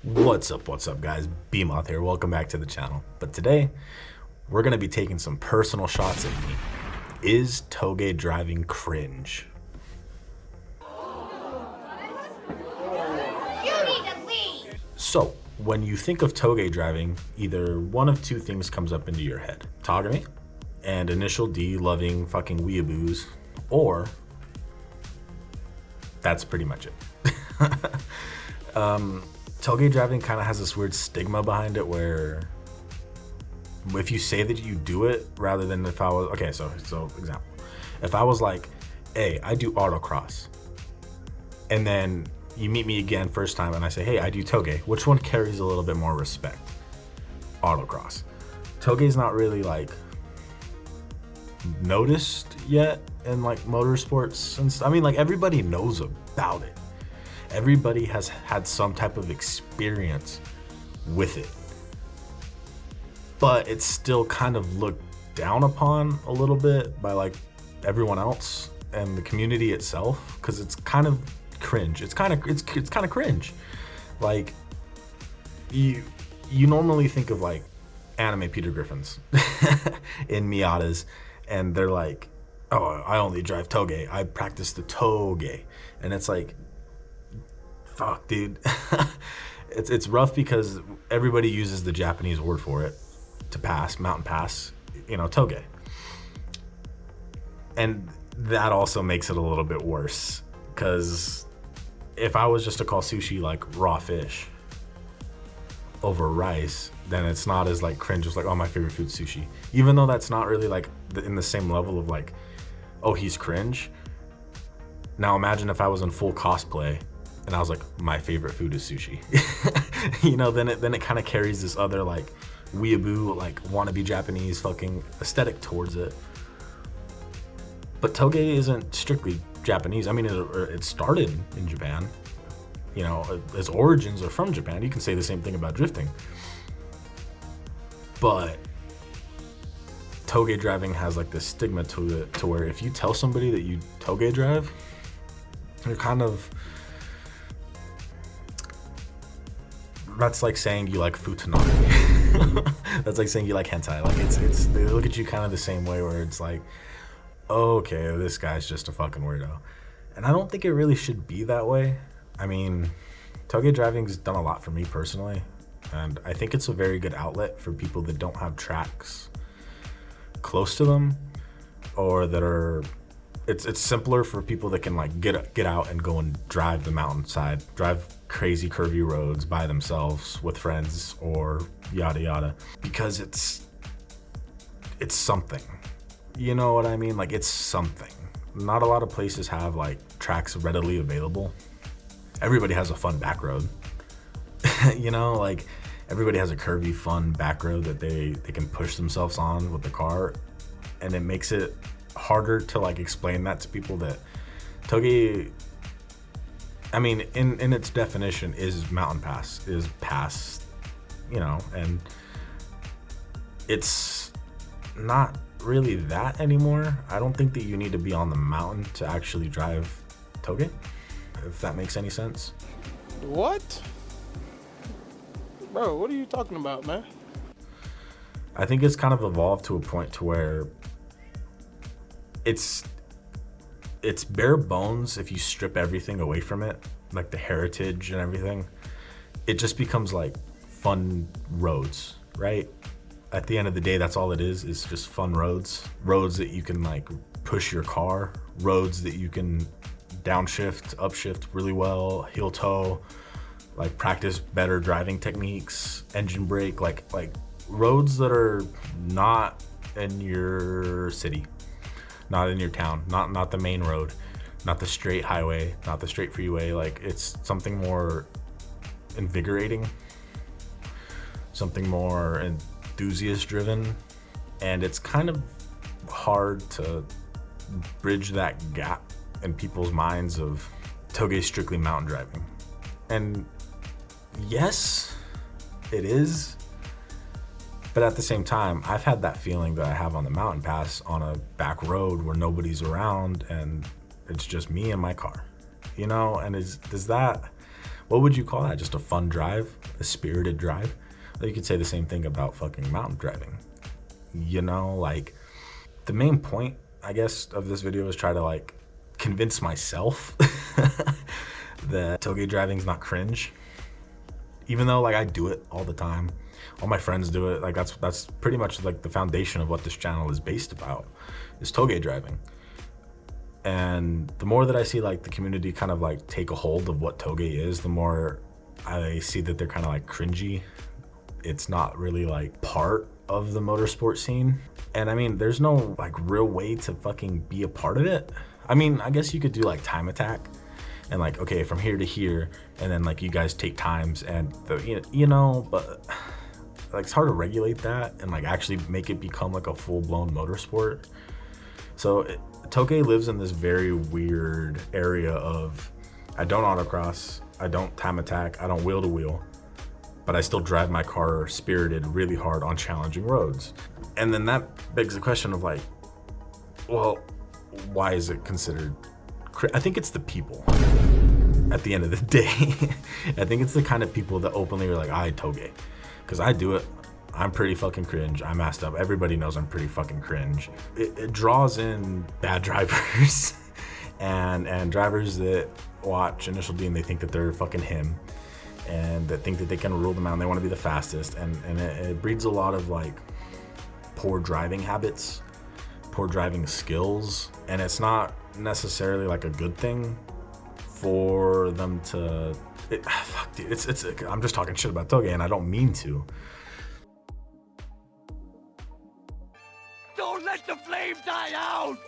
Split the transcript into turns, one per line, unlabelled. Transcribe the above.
What's up guys? B-MOTH here, welcome back to the channel. But today, we're gonna be taking some personal shots at me. Is Touge driving cringe?
You need to leave!
So, when you think of Touge driving, either one of two things comes up into your head. Togamy and Initial D loving fucking weeaboos, or that's pretty much it. Touge driving kind of has this weird stigma behind it where if you say that you do it rather than if I was, okay, so example, if I was like, hey, I do autocross, and then you meet me again first time and I say, hey, I do Touge, which one carries a little bit more respect? Autocross. Touge's not really like noticed yet in like motorsports and stuff. I mean, like everybody knows about it. Everybody has had some type of experience with it, but it's still kind of looked down upon a little bit by like everyone else and the community itself, because it's kind of cringe. It's kind of cringe. Like you normally think of like anime Peter Griffins in Miatas, and they're like, oh, I only drive Touge, I practice the Touge, and it's like, fuck, dude. It's rough because everybody uses the Japanese word for it to pass, mountain pass, you know, Touge. And that also makes it a little bit worse, because if I was just to call sushi like raw fish over rice, then it's not as like cringe as like, oh, my favorite food's sushi. Even though that's not really like in the same level of like, oh, he's cringe. Now imagine if I was in full cosplay and I was like, my favorite food is sushi. You know, then it kind of carries this other like weeaboo, like wannabe Japanese fucking aesthetic towards it. But Touge isn't strictly Japanese. I mean, it started in Japan. You know, its origins are from Japan. You can say the same thing about drifting. But Touge driving has like this stigma to it, to where if you tell somebody that you Touge drive, you're kind of, that's like saying you like futanari. That's like saying you like hentai. Like it's they look at you kind of the same way, where it's like, okay, this guy's just a fucking weirdo. And I don't think it really should be that way. I mean, Touge driving's done a lot for me personally, and I think it's a very good outlet for people that don't have tracks close to them, or that are, it's simpler for people that can like get out and go and drive the mountainside, drive crazy curvy roads by themselves with friends, or yada yada, because it's something. You know what I mean? Like, it's something. Not a lot of places have like tracks readily available. Everybody has a fun back road. You know, like everybody has a curvy fun back road that they can push themselves on with the car, and it makes it harder to like explain that to people that Touge, I mean, in its definition, is mountain pass, is pass, you know, and it's not really that anymore. I don't think that you need to be on the mountain to actually drive Touge, if that makes any sense.
What? Bro, what are you talking about, man?
I think it's kind of evolved to a point to where it's bare bones. If you strip everything away from it, like the heritage and everything, it just becomes like fun roads, right? At the end of the day, that's all it is just fun roads that you can like push your car, roads that you can downshift, upshift really well, heel toe, like practice better driving techniques, engine brake, like roads that are not in your city, not in your town, not the main road, not the straight highway, not the straight freeway. Like, it's something more invigorating, something more enthusiast driven, and it's kind of hard to bridge that gap in people's minds of Touge strictly mountain driving. And yes, it is, but at the same time, I've had that feeling that I have on the mountain pass on a back road where nobody's around and it's just me and my car, you know? And does that, What would you call that? Just a fun drive? A spirited drive? Or you could say the same thing about fucking mountain driving. You know, like, the main point, I guess, of this video is try to, like, convince myself that tailgate driving is not cringe. Even though, like, I do it all the time. All my friends do it. Like, that's pretty much, like, the foundation of what this channel is based about, is tailgate driving. And the more that I see, like, the community kind of, like, take a hold of what tailgate is, the more I see that they're kind of, like, cringy. It's not really, like, part of the motorsport scene. And I mean, there's no, like, real way to fucking be a part of it. I mean, I guess you could do, like, time attack. And, like, okay, from here to here, and then, like, you guys take times, and, you know, but, like, it's hard to regulate that and, like, actually make it become, like, a full-blown motorsport. So tailgate lives in this very weird area of, I don't autocross, I don't time attack, I don't wheel to wheel, but I still drive my car spirited really hard on challenging roads. And then that begs the question of, like, well, why is it considered? I think it's the people at the end of the day. I think it's the kind of people that openly are like, I tailgate, because I do it. I'm pretty fucking cringe. I messed up. Everybody knows I'm pretty fucking cringe. It draws in bad drivers and drivers that watch Initial D and they think that they're fucking him, and that think that they can rule them out and they want to be the fastest. And it breeds a lot of, like, poor driving habits, poor driving skills. And it's not necessarily, like, a good thing for them to, fuck, dude, I'm just talking shit about tailgate and I don't mean to.
Don't let the flame die out!